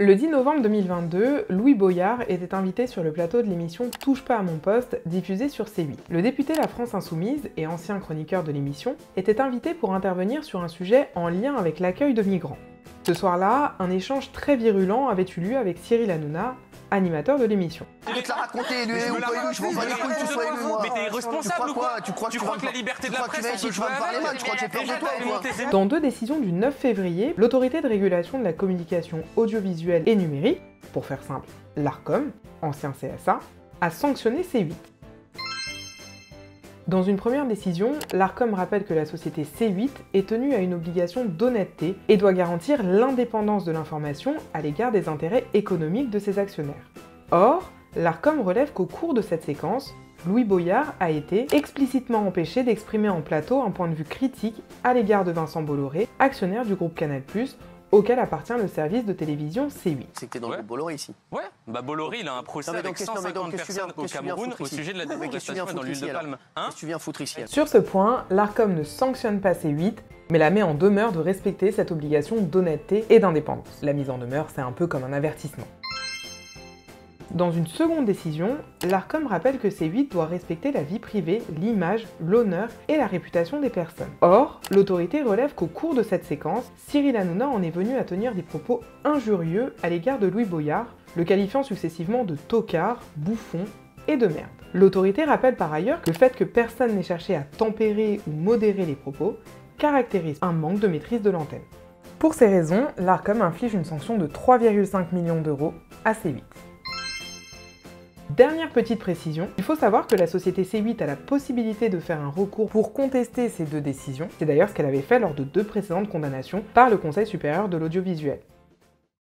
Le 10 novembre 2022, Louis Boyard était invité sur le plateau de l'émission Touche pas à mon poste, diffusée sur C8. Le député La France Insoumise et ancien chroniqueur de l'émission était invité pour intervenir sur un sujet en lien avec l'accueil de migrants. Ce soir-là, un échange très virulent avait eu lieu avec Cyril Hanouna, animateur de l'émission. Je vais te la raconter, élu ou pas élu, je m'en bats les couilles que tu sois élu, moi. Mais t'es irresponsable ou quoi? Tu crois que la liberté de la presse, tu vas me parler mal, tu crois que j'ai peur de toi ou quoi? Dans deux décisions du 9 février, l'autorité de régulation de la communication audiovisuelle et numérique, pour faire simple, l'Arcom, ancien CSA, a sanctionné C8. Dans une première décision, l'Arcom rappelle que la société C8 est tenue à une obligation d'honnêteté et doit garantir l'indépendance de l'information à l'égard des intérêts économiques de ses actionnaires. Or, l'Arcom relève qu'au cours de cette séquence, Louis Boyard a été explicitement empêché d'exprimer en plateau un point de vue critique à l'égard de Vincent Bolloré, actionnaire du groupe Canal+, auquel appartient le service de télévision C8. C'est que t'es dans le groupe Bolloré ici. Ouais, bah Bolloré, il a un procès avec 150 personnes au Cameroun au sujet de la déforestation dans l'huile de palme. Qu'est-ce que tu viens foutre ici? Sur ce point, l'Arcom ne sanctionne pas C8, mais la met en demeure de respecter cette obligation d'honnêteté et d'indépendance. La mise en demeure, c'est un peu comme un avertissement. Dans une seconde décision, l'Arcom rappelle que C8 doit respecter la vie privée, l'image, l'honneur et la réputation des personnes. Or, l'autorité relève qu'au cours de cette séquence, Cyril Hanouna en est venu à tenir des propos injurieux à l'égard de Louis Boyard, le qualifiant successivement de tocard, bouffon et de merde. L'autorité rappelle par ailleurs que le fait que personne n'ait cherché à tempérer ou modérer les propos caractérise un manque de maîtrise de l'antenne. Pour ces raisons, l'Arcom inflige une sanction de 3,5 millions d'euros à C8. Dernière petite précision, il faut savoir que la société C8 a la possibilité de faire un recours pour contester ces deux décisions. C'est d'ailleurs ce qu'elle avait fait lors de deux précédentes condamnations par le Conseil supérieur de l'audiovisuel.